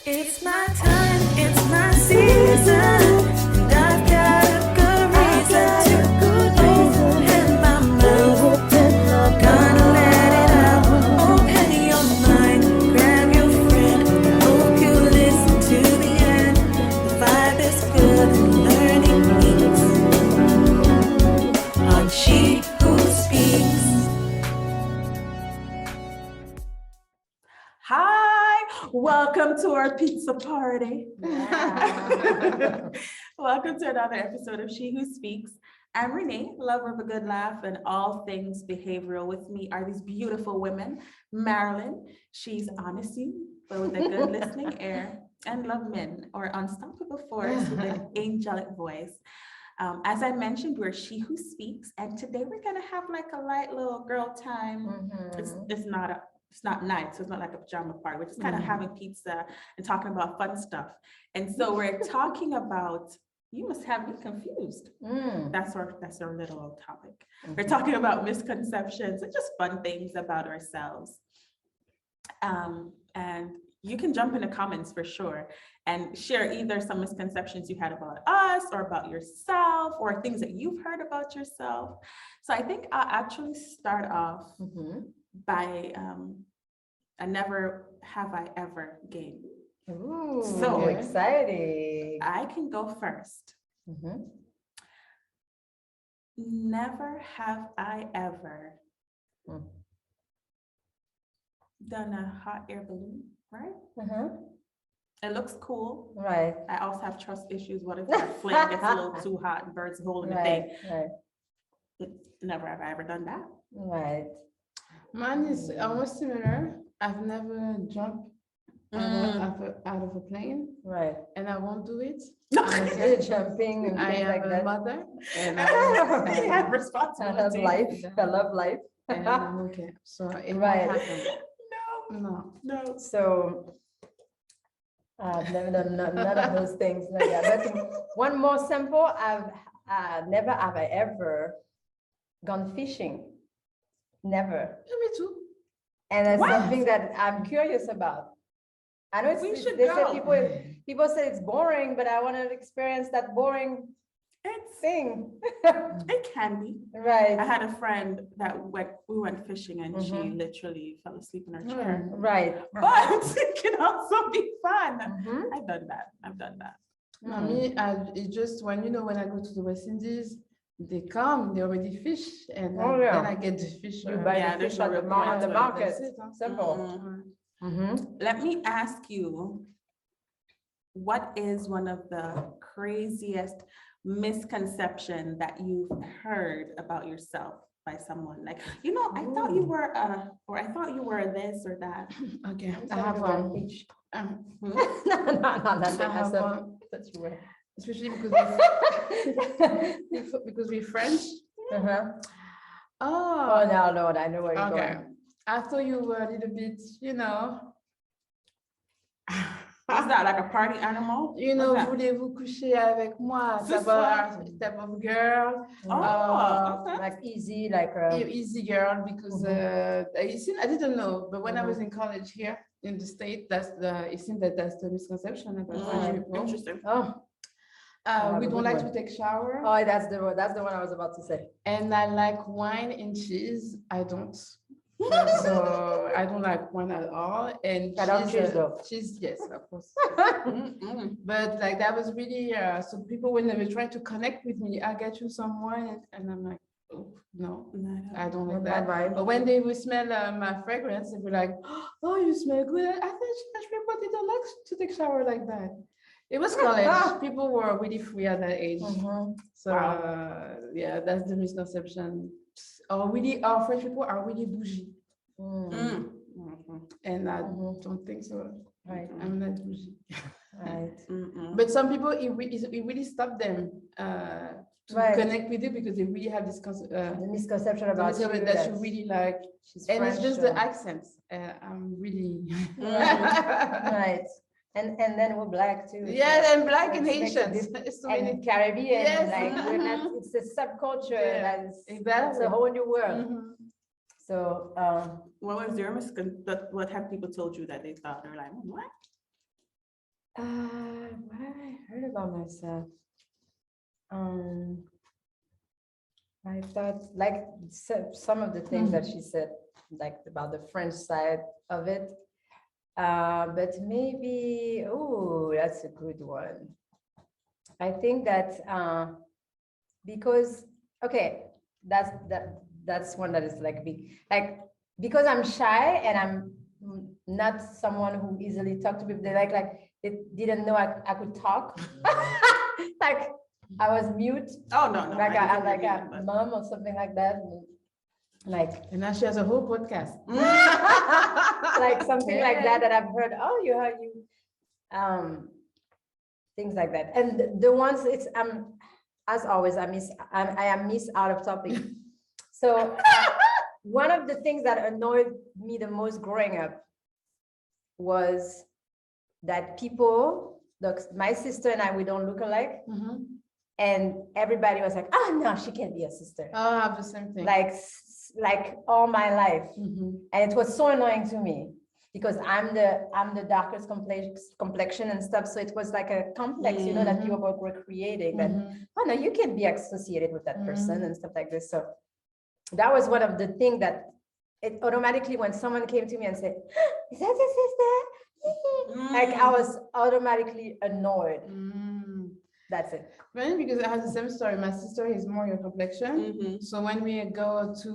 It's my time, it's my season, and I've got a good reason to open my mouth. Gonna let it out, open your mind, grab your friend, hope you listen to the end. The vibe is good and learning meets on She Who Speaks. Hi, welcome to our pizza party. Yeah. Welcome to another episode of She Who Speaks. I'm Renee, lover of a good laugh and all things behavioral. With me are these beautiful women. Marilyn, she's honesty, but with a good listening ear, and Love Min, or unstoppable force with an angelic voice. As I mentioned, we're She Who Speaks, and today we're gonna have like a light little girl time. It's not night, so it's not like a pajama party. We're just kind of having pizza and talking about fun stuff. And so we're talking about, you must have me confused. That's our little topic. We're talking about misconceptions and just fun things about ourselves. And you can jump in the comments for sure and share either some misconceptions you had about us or about yourself or things that you've heard about yourself. So I think I'll actually start off by a never have I ever game. Ooh, So exciting. I can go first. Never have I ever done a hot air balloon, right? It looks cool. Right. I also have trust issues. What if that flame gets a little too hot and burns a hole in the thing? Right. Never have I ever done that. Right. Mine is almost similar. I've never jumped out of a plane, Right. and I won't do it. You're jumping and I things am like a that. mother, and I have I have responsibility. life. I love life. and I'm okay. So it Right. won't happen. No. No. So I've never done none of those things like that. But one more simple, I've never have I ever gone fishing. Never. Me too. And that's What? something that I'm curious about. I know We should they go. say people say it's boring, but I want to experience that boring thing. It can be. Right. I had a friend that we went fishing and she literally fell asleep in her chair. Right. But it can also be fun. Mhm. I've done that. Me, it's just when when I go to the West Indies, they already fish, and then I get the fish. You buy Yeah, the there's fish no at the real point to it. market. That's it, huh? Simple. Let me ask you, what is one of the craziest misconception that you've heard about yourself by someone? Like, I thought you were or I thought you were this or that. Okay, I I have one. each. Hmm? No, I have one. That's right. Especially because we're French. Oh, no, Lord, I know where you're Okay. going. I thought you were a little bit, What's that, like a party animal? What's that? voulez-vous coucher avec moi? Ce Type of girl. Oh, okay. Like easy, like Easy girl, because I didn't know, but when I was in college here in the state, it seems that's the misconception about French people. Interesting. We don't like to take shower. Oh, that's the one I was about to say. And I like wine and cheese. I don't. So I don't like wine at all. And I don't cheese though. Cheese, yes, of course. But like that was really so people when they were trying to connect with me, I get you some wine, and I'm like, oh no, I don't like that. Right. But when they would smell my fragrance, they were like, oh, you smell good. I think French people, they don't like to take shower like that. It was college. People were really free at that age. So yeah, that's the misconception. Our French people are really bougie. And I don't think so. Right. I'm not bougie. Right. But some people, it really stopped them to connect with you because they really have this the misconception about you that you really like. And French, it's just the accents. I'm really right. And then we're black too. Yeah, and black and Haitians. And Caribbean, yes. like we're not, it's a subculture that's exactly. a whole new world. So what was your what have people told you that they thought? They're like, what? What have I heard about myself? I thought like some of the things that she said, like about the French side of it. But maybe, oh, that's a good one. I think that because okay, that's one that is like big, like because I'm shy and I'm not someone who easily talk to people. They like they didn't know I could talk. Like I was mute. Oh, no, no. Like I I'm like didn't a mean mom or something like that. Like And now she has a whole podcast. like something like that I've heard. Oh, things like that. And the ones it's as always I am miss out of topic. So one of the things that annoyed me the most growing up was that people, my sister and I, we don't look alike. Mhm. And everybody was like, oh no, she can't be a sister. Oh, I have the same thing. Like all my life. Mhm. And it was so annoying to me because I'm the darkest complexion and stuff. So it was like a complex, you know, that people were creating that, Mhm. oh no, you can't be associated with that person Mhm. and stuff like this. So that was one of the things that it automatically, when someone came to me and said, is that your sister? Like I was automatically annoyed. Mm. That's it. Funny because I have the same story. My sister is more your complexion. So when we go to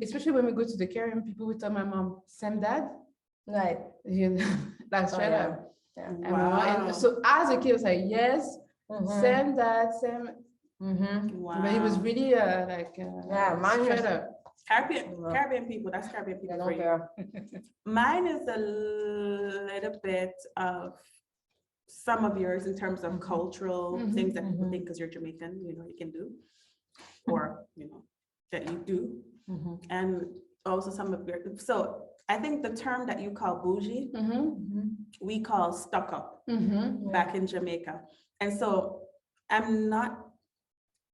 especially when we go to the Caribbean, people will tell my mom, same dad. Right. You know, like straight yeah. up. Yeah. And my mom- and so as a kid, I was like, yes, same dad, same. Wow. But it was really like mine straight was- up. Caribbean people, that's Caribbean people I for don't you. care. Mine is a little bit of some of yours in terms of cultural things that people think because you're Jamaican, you know, you can do, or, you know, that you do. And also some of your, so I think the term that you call bougie, we call stuck up back in Jamaica. And so I'm not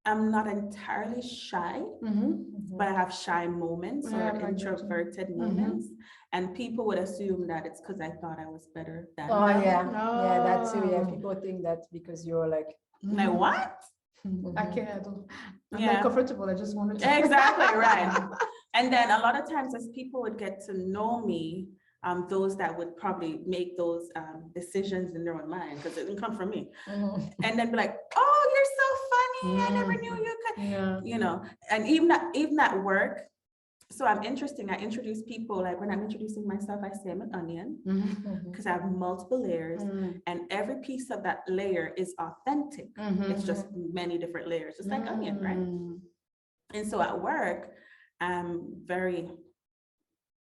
entirely shy, but I have shy moments Yeah, or I'm like that too. introverted moments. And people would assume that it's because I thought I was better than Oh them. yeah, that too. Yeah, Oh. people think that because you're like. Like, what? I can't. I don't. I'm Yeah. not comfortable. I just want to. Exactly, right. And then a lot of times as people would get to know me, those that would probably make those decisions in their own mind, because it didn't come from me. And then be like, oh, you're so funny. I never knew you could, Yeah. you know, and even at work. So I'm interesting. I introduce people, like when I'm introducing myself, I say I'm an onion because I have multiple layers and every piece of that layer is authentic. It's just many different layers, just like onion, right? And so at work, I'm very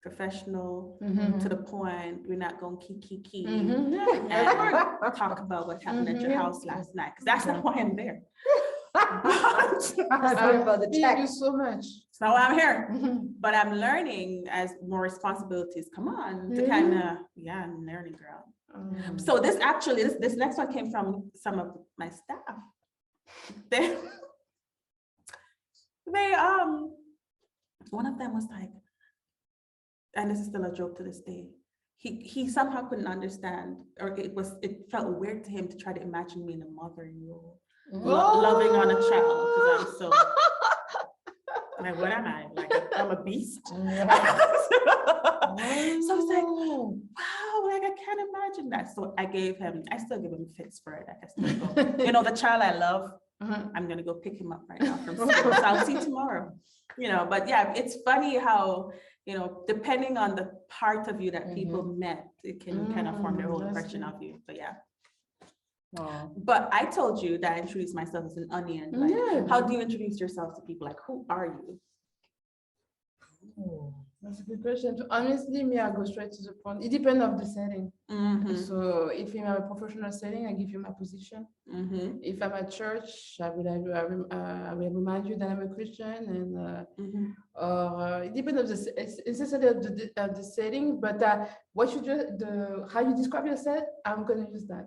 professional, to the point. We're not going kiki and talk about what happened at your house last night, because that's not why I'm there. Sorry about the Thank you check. so much. That's not why I'm here. But I'm learning as more responsibilities come on to kind of, yeah, I'm learning, girl. So this actually, this next one came from some of my staff. They one of them was like, and this is still a joke to this day, he somehow couldn't understand, or it felt weird to him to try to imagine me in a mothering role, loving on a child, because I'm so like, what am I? Like I'm a beast. So it's like, wow, like I can't imagine that. So I still give him fits for it. I still go, you know, the child I love, I'm gonna go pick him up right now from school. So I'll see you tomorrow. You know, but yeah, it's funny how, you know, depending on the part of you that people met, it can kind of form their whole impression of you. But yeah. But I told you that I introduced myself as an onion. Like, how do you introduce yourself to people? Like, who are you? That's a good question. Honestly, me, I go straight to the point. It depends on the setting. So if I'm a professional setting, I give you my position. If I'm at church, I will remind you that I'm a Christian, and or it depends on it's necessarily of the setting, but what you how you describe yourself, I'm gonna use that.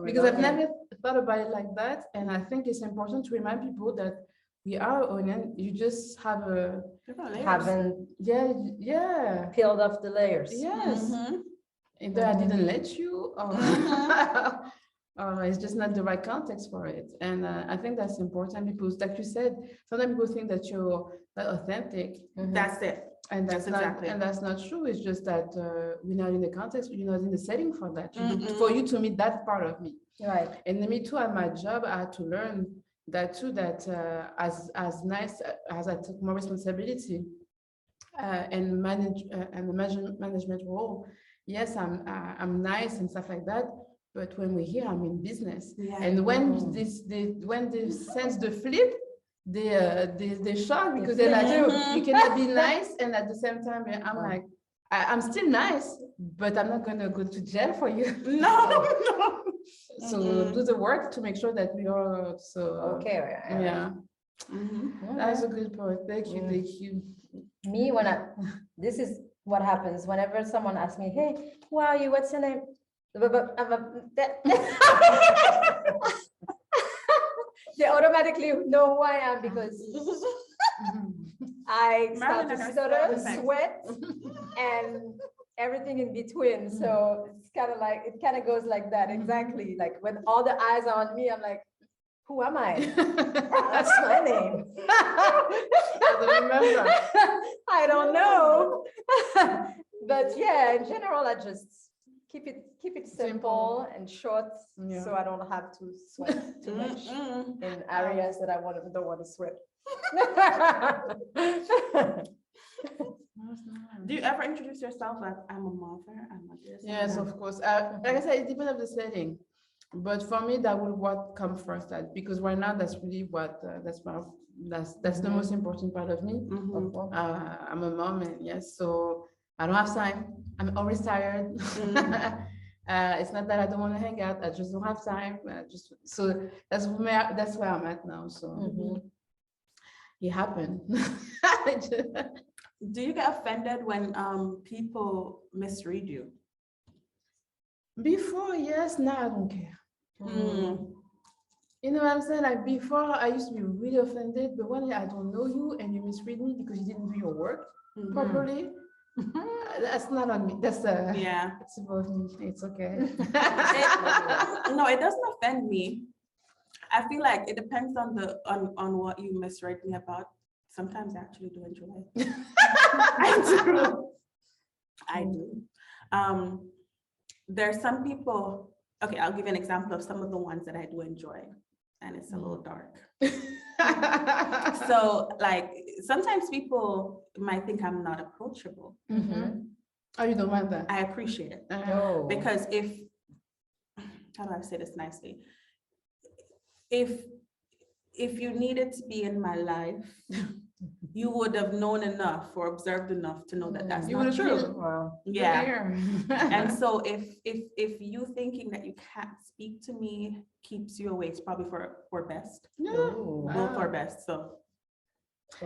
Because I've never thought about it like that, and I think it's important to remind people that we are onion. You just haven't peeled off the layers. Yes. either I didn't let you, or it's just not the right context for it. And I think that's important because, like you said, sometimes people think that you're not authentic, That's it. and that's not, exactly. and that's not true. It's just that we're not in the context, you're not in the setting for that. Mm-mm. For you to meet that part of me. Right. And me too, at my job, I had to learn that too, that as nice as I took more responsibility and the management role, yes, I'm nice and stuff like that. But when we're here, I'm in business. Yeah. And when when they sense the flip, they shock because they're like, you cannot be nice, and at the same time, I'm like, I'm still nice, but I'm not gonna go to jail for you. No. So do the work to make sure that we are Okay. yeah. That's a good point. Thank you. Me, this is what happens whenever someone asks me, hey, who are you? What's your name? They automatically know who I am because I start to stutter, sweat, and everything in between. So it's kind of like, it kind of goes like that. Exactly. Like when all the eyes are on me, I'm like, who am I? What's my name? I don't remember. I don't know. But yeah, in general, I just keep it simple and short, so I don't have to sweat too much in areas that I don't want to sweat. Do you ever introduce yourself like, I'm a mother, I'm a this? Yes, of course. Like I said, it depends on the setting. But for me, that would what come first. Because right now, that's really what that's the most important part of me. I'm a mom, and yes, so I don't have time. I'm always tired. It's not that I don't want to hang out. I just don't have time. So that's where I'm at now. So it happened. Do you get offended when people misread you? Before, yes, now I don't care. You know what I'm saying? Like before, I used to be really offended, but when I don't know you and you misread me because you didn't do your work properly, that's not on me. That's it's above me. It's okay. No, it doesn't offend me. I feel like it depends on what you misread me about. Sometimes I actually do enjoy it. I do. There's some people, okay, I'll give you an example of some of the ones that I do enjoy, and it's a little dark. So like, sometimes people might think I'm not approachable. Oh, you don't mind that? I appreciate it. Because how do I say this nicely? If you needed to be in my life, you would have known enough or observed enough to know that that's not true. Yeah. And so if you thinking that you can't speak to me keeps you away, it's probably for best. Both for best. So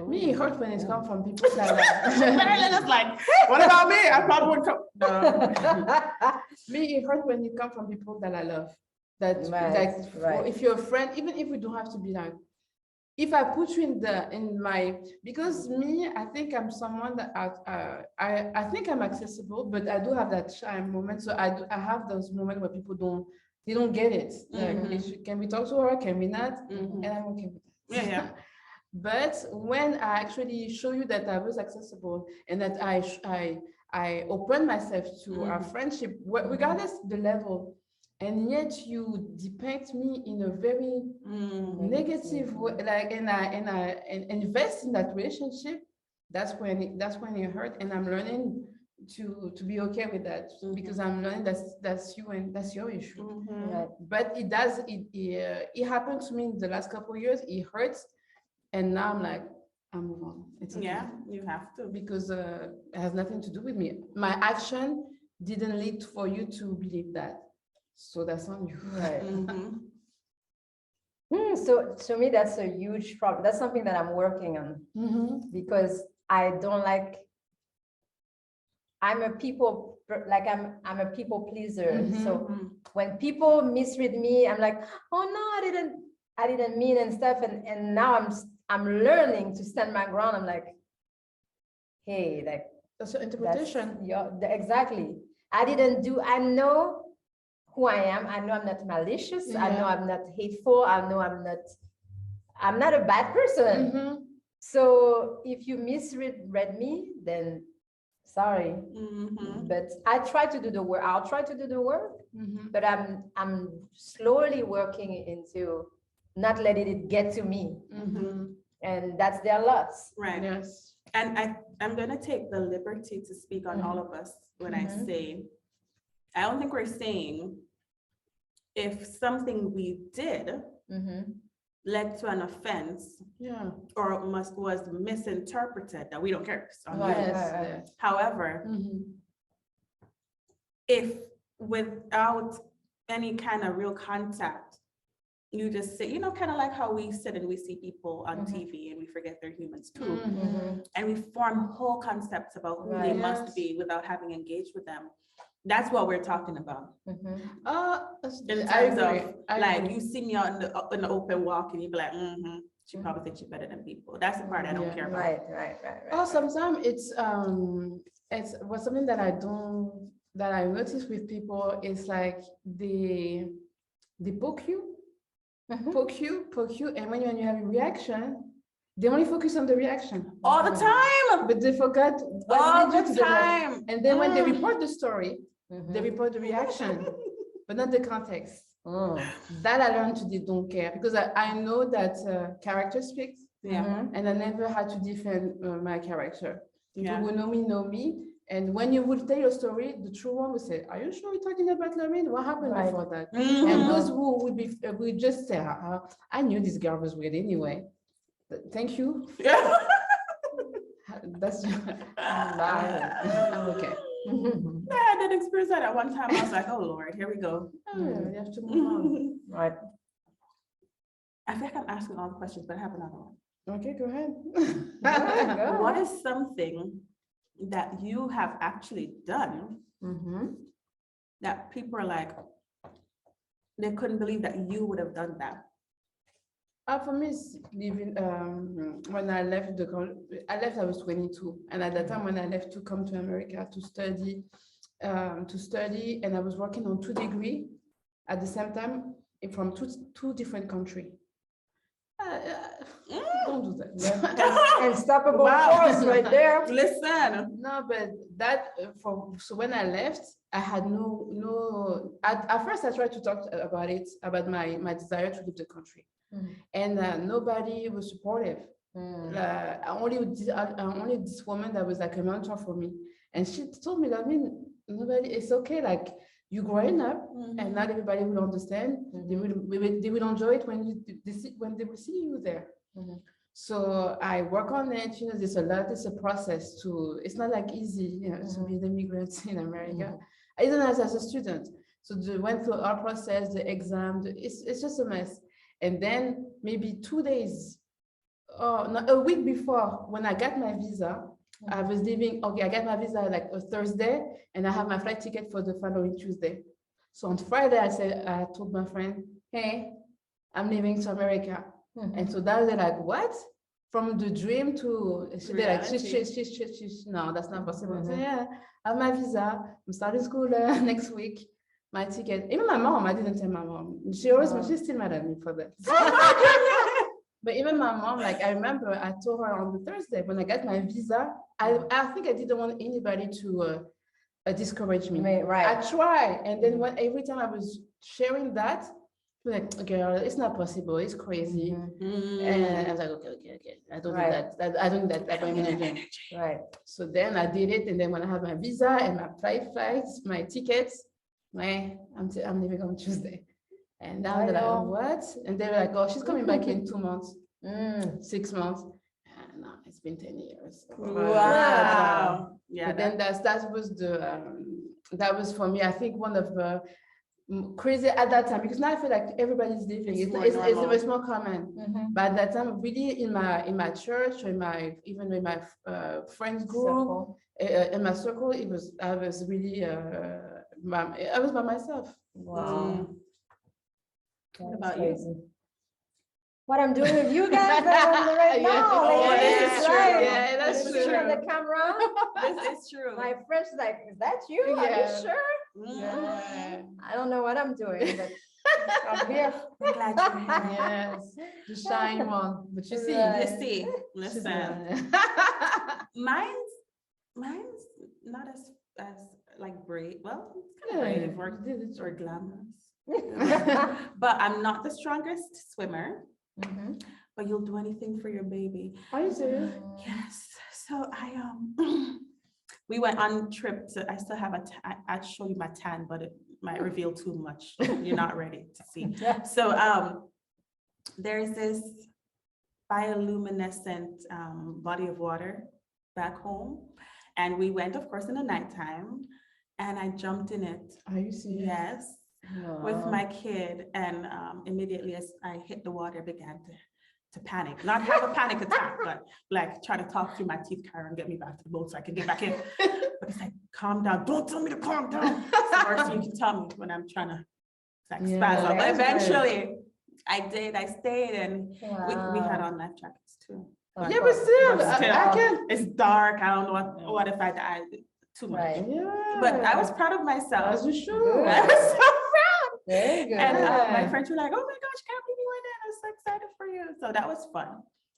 me, it hurts when it comes from people like it's like, what about me? I probably wouldn't come. No. Me, it hurts when it comes from people that I love. That like if you're a friend, even if we don't have to be like, if I put you in my, because me, I think I'm someone that I think I'm accessible, but I do have that shy moment. So I have those moments where people don't get it. Like, can we talk to her? Can we not? And I'm okay with that. Yeah. But when I actually show you that I was accessible and that I open myself to our friendship, regardless the level, and yet you depict me in a very negative way, like, and I invest in that relationship. That's when it hurt, and I'm learning to be okay with that because I'm learning that's you and that's your issue. But it happened to me in the last couple of years. It hurts, and now I'm like, I'm move on. It's okay. Yeah, you have to, because it has nothing to do with me. My action didn't lead for you to believe that. So that's on you. Right. So to me, that's a huge problem. That's something that I'm working on because I don't like, I'm a people pleaser. So when people misread me, I'm like, oh no, I didn't mean and stuff. And now I'm learning to stand my ground. I'm like, hey, like that's your interpretation. Exactly. I know who I am. I know I'm not malicious. I know I'm not hateful. I know I'm not a bad person. So if you misread me, then sorry. But I try to do the work. I'll try to do the work, but I'm slowly working into not letting it get to me. And that's their loss. Right. Yes. And I'm gonna take the liberty to speak on all of us when I say, I don't think we're saying if something we did led to an offense or was misinterpreted, that we don't care. So Yes. however, if without any kind of real contact, you just say, kind of like how we sit and we see people on TV and we forget they're humans too. And we form whole concepts about who they must be without having engaged with them. That's what we're talking about. In terms of, like, you see me out in the open walk and you be like, she probably thinks she's better than people. That's the part I don't care about. Right. Oh, sometimes it's something that I notice with people is like they poke you, and when you have a reaction, they only focus on the reaction all the time, but they forgot all the time. And then when they report the story, they report the reaction, but not the context. That I learned to don't care, because I know that character speaks, and I never had to defend my character. People who know me, and when you would tell your story, the true one would say, "Are you sure you're talking about Lorraine? What happened before that?" And those who would just say, "I knew this girl was weird anyway. Thank you." That's I'm okay. I did experience that at one time. I was like, "Oh Lord, here we go." You have to move on. Right. I feel like I'm asking all the questions, but I have another one. Okay, go ahead. What is something that you have actually done that people are like, they couldn't believe that you would have done that? For me, it's living. When I left I was 22, and at that time when I left to come to America to study, and I was working on 2 degrees at the same time from two different countries. Don't do that. Unstoppable force right there. Listen. No, but that so when I left, I had no. At first, I tried to talk about my desire to leave the country, and nobody was supportive. Only this woman that was like a mentor for me, and she told me that nobody. It's okay, like you growing up, and not everybody will understand. They will enjoy it when they will see you there. So I work on it. There's a process to. It's not like easy, to be an immigrant in America, even as a student. So went through our process, the exam. It's just a mess. And then maybe 2 days, no, a week before, when I got my visa, I was leaving. Okay, I got my visa like a Thursday, and I have my flight ticket for the following Tuesday. So on Friday, I told my friend, "Hey, I'm leaving to America." And so that was like, what? From the dream to no, that's not possible. So yeah, I have my visa. I'm starting school next week. My ticket. Even my mom, I didn't tell my mom. She's still mad at me for that. But even my mom, like I remember, I told her on the Thursday when I got my visa. I think I didn't want anybody to discourage me. Right. I tried, and then every time I was sharing that, like, girl, it's not possible. It's crazy. And I was like, okay. I don't do that. I don't do that. Right. So then I did it, and then when I had my visa and my flights, my tickets, I'm leaving on Tuesday. And now they're like, what? And they were like, oh, she's coming back in 2 months, 6 months. And now it's been 10 years. Wow. Yeah. But then that was for me, I think one of the crazy at that time, because now I feel like everybody's living. It's more common. But at that time, really in my church, or even in my friends group, in my circle, I was really I was by myself. Wow. What about you? what I'm doing with you guys right Yeah. now. Oh, Like, this it's is true. live. Yeah, that's You see true. on the camera. This is true. My friend's like, is that you? Are Yeah. you sure? Yeah. I don't know what I'm doing, but I'm here. We're glad you're here. Yes, the shine one, but you see, Right. You see, she's listen, not- mine's not as like brave. Well, it's kind of Yeah, brave or, you did it. or glamorous. But I'm not the strongest swimmer. Mhm. But you'll do anything for your baby. Are you serious? Yes. So we went on trip to. I still have I'd show you my tan, but it might reveal too much. You're not ready to see. Yeah. So there's this bioluminescent body of water back home, and we went, of course, in the nighttime, and I jumped in it. Are you serious? Yes, with Wow. my kid, and immediately as I hit the water, I began to panic, not have a panic attack, but like try to talk through my teeth, Karen, get me back to the boat so I can get back in. But it's like, calm down, don't tell me to calm down. It's the worst thing you can tell me when I'm trying to like Yeah, spaz up. But that's right. eventually I did, I stayed, and we had Wow. on life jackets too. Of Yeah, but course. still, But still, I can. It's dark, I don't know what if I died, too much. Right. Yeah. But I was proud of myself. As you should. I was so proud. Very good. And my Yeah. friends were like, oh my gosh, can't believe you went in. I'm so excited for you. So that was fun.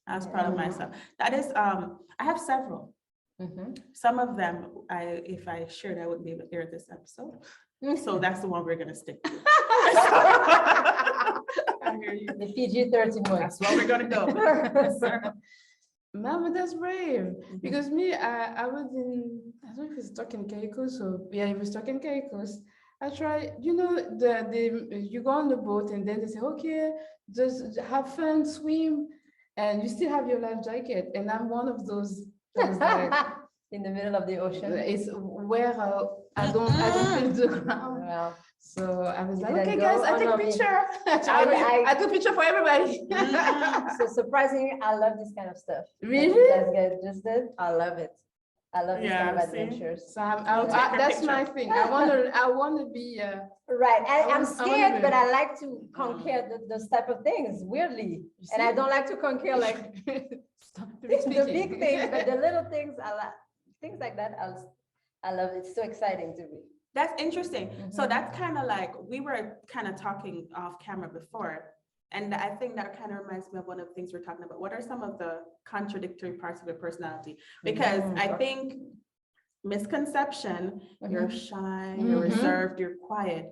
I was proud of Yeah. myself. That is, I have several. Mhm. Some of them, if I shared, I wouldn't be able to air this episode. So that's the one we're gonna stick to. I hear you. The PG-13 one. That's where we're gonna go. Yes, sir. Mama, that's brave. Because me, I was in, I don't know if it's stuck in Caicos, so yeah, it was stuck in Caicos. I try, you go on the boat and then they say, okay, just have fun, swim, and you still have your life jacket. And I'm one of those that was like, In the middle of the ocean. it's where I don't feel the ground. Well, So I was You like, didn't okay, go guys, I on take a a beach. picture. I took a picture for everybody. so surprisingly, I love this kind of stuff. That Really? you guys just did. I love it. I love this kind Yeah, of see? adventures. So Take her that's my picture. thing. I want to be. Right. I'm wanna scared, be- but I like to conquer those type of things, weirdly. And I don't like to conquer like Stop the big speaking. things, but the little things, I like things like that. I love it. It's so exciting to me. That's interesting. So Mhm. that's kind of like, we were kind of talking off camera before. And I think that kind of reminds me of one of the things we're talking about. What are some of the contradictory parts of your personality? Because I Mhm. think misconception, you're shy, you're Mhm. reserved, you're quiet.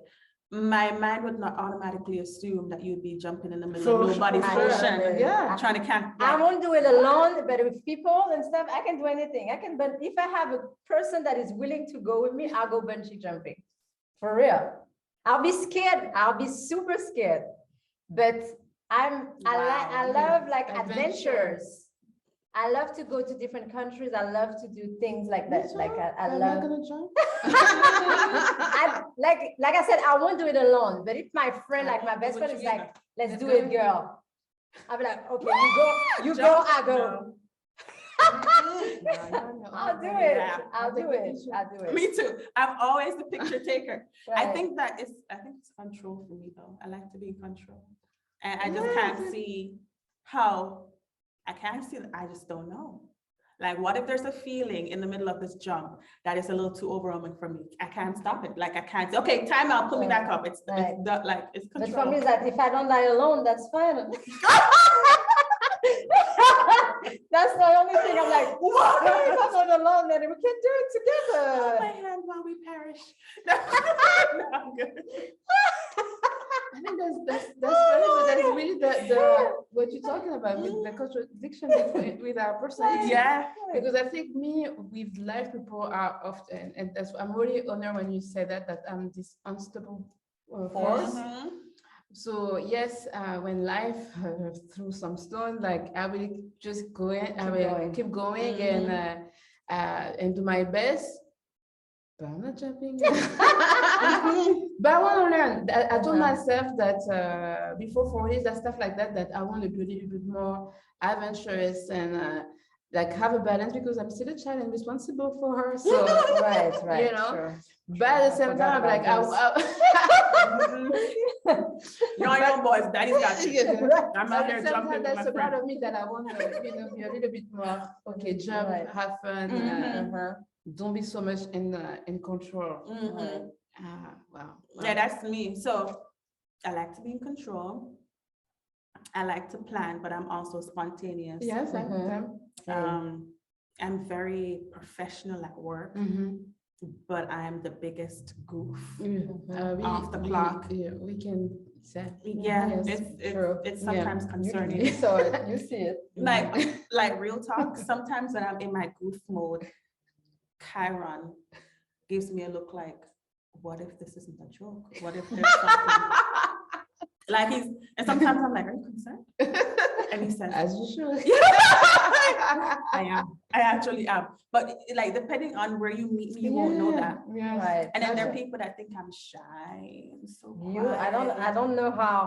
My mind would not automatically assume that you'd be jumping in the middle For of nobody's sure. ocean, Yeah. trying to camp. I won't do it alone, but with people and stuff, I can do anything. I can, but if I have a person that is willing to go with me, I'll go bungee jumping. For real. I'll be scared. I'll be super scared. But I Wow. love like Adventure. adventures. I love to go to different countries. I love to do things like that. Like I I'm love. not gonna jump. Like I said, I won't do it alone. But if my friend, like my won't best do friend, it is like, either. let's Let's do go. it, girl. I'll be like, okay, you go, Jump? I go. No. I'll do Yeah. it. I'll do it. I'll do it. Me too. I'm always the picture taker. I Right. think it's control for me though. I like to be in control. And I just Yeah, can't but- see how, I can't see, I just don't know. Like, what if there's a feeling in the middle of this jump that is a little too overwhelming for me? I can't stop it. Like, I can't say, okay, time out, put me back up. It's Right. like, it's But for me, control. it's like if I don't die alone, that's fine. That's the only thing I'm like, What? no, if I'm not alone, then we can do it Hold my together. hand while we perish. No, I'm good. I think that's Oh very good. That's my really God. the what you're talking about with the contradiction with our personality. Yeah. Because I think me with life people are often, and that's I'm really honored when you say that I'm this unstoppable force. Mhm. So yes, when life threw some stone, like I will just go in, I Keep will going. keep going Mhm. and do my best. But I'm not jumping. But I want to learn. I told Uh-huh. myself that before 40s, that stuff like that, that I want to be a little bit more adventurous and like have a balance because I'm still a child and responsible for her. So Right, you know, sure. but at the same forgot time, like about You're on your boys, daddy's got you. I'm But out at here the same jumping time, with my that's a part friend. of me that I want to, be a little bit more, okay, jump, Right. have fun, Uh-huh. don't be so much in control. Mhm. Wow. Yeah, that's me. So I like to be in control. I like to plan, but I'm also spontaneous. Yes, Mhm. I'm very professional at work, but I'm the biggest goof. Off the clock. We can say. Yeah, Yes, true. it's sometimes You concerning. saw it, you see it. Like real talk, sometimes when I'm in my goof mode, Chiron gives me a look like, what if this isn't a joke? What if there's something like and sometimes I'm like, are you concerned? And he says, As you should. I am. I actually am. But like depending on where you meet me, you won't know that. Yes. Right. And then there are people that think I'm shy and so I quiet. don't know how,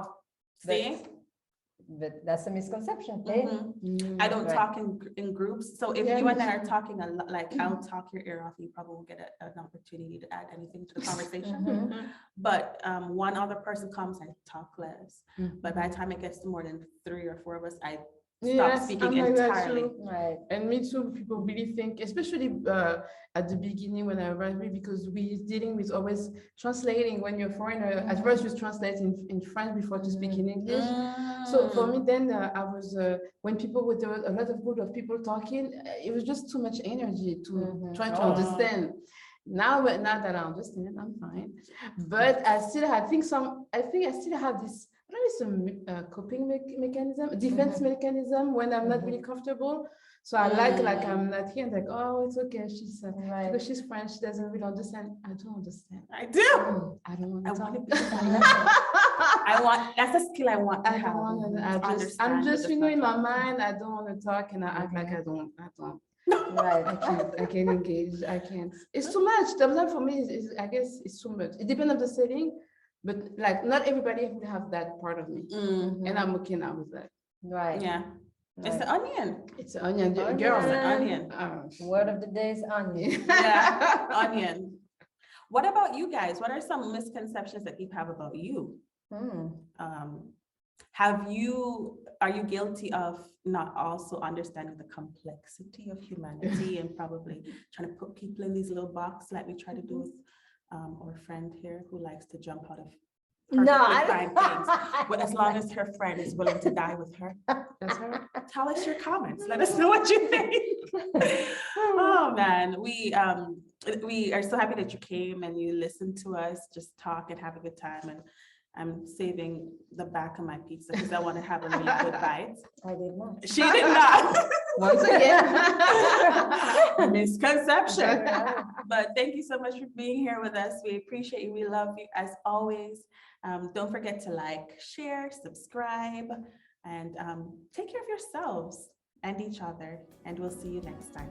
See? but that's a misconception, eh? Mhm. I don't Right. talk in groups. So if Yeah, you and me I are too. talking a lot, like I'll talk your ear off, you probably won't get an opportunity to add anything to the conversation. Mhm. But one other person comes and talk less. But by the time it gets to more than 3 or 4 of us, I stop Yes, speaking I'm like that entirely. too. Right. And me too, people really think, especially at the beginning when I arrived, because we're dealing with always translating when you're a foreigner. At first, you translate in French before to speak in English. So for me, then I was, when there was a lot of group of people talking, it was just too much energy to try to Oh. understand. Now that I understand, I'm fine. But I still have, I think I still have this, maybe some coping mechanism, defense mechanism when I'm not really comfortable. So I like I'm not here and like, oh, it's okay. She's Right. because she's French, she doesn't really understand. I don't understand. I do. I don't want I to want to talk. be that's a skill I want to I have. don't want to. I'm Understand, but just just in not my talk. mind. I don't want to talk, and I act like I don't. Right. I can't engage. I can't. It's too much. Sometimes for me, I guess it's too much. It depends on the setting, but like not everybody would have that part of me, and I'm okay now with that. Right. Yeah. It's Right. the onion. It's an onion, Onion. girl. It's an onion. Word of the day is onion. Yeah, onion. What about you guys? What are some misconceptions that people have about you? Are you guilty of not also understanding the complexity of humanity and probably trying to put people in these little boxes like we try to do with our friend here who likes to jump out of perfectly fine things, but as long as her friend is willing to die with her. That's her. Tell us your comments. Let us know what you think. Oh man, we are so happy that you came and you listened to us just talk and have a good time. And I'm saving the back of my pizza because I want to have a really good bite. I did not. She did not. Once again, Misconception. But thank you so much for being here with us. We appreciate you. We love you as always. Don't forget to like, share, subscribe, and take care of yourselves and each other. And we'll see you next time.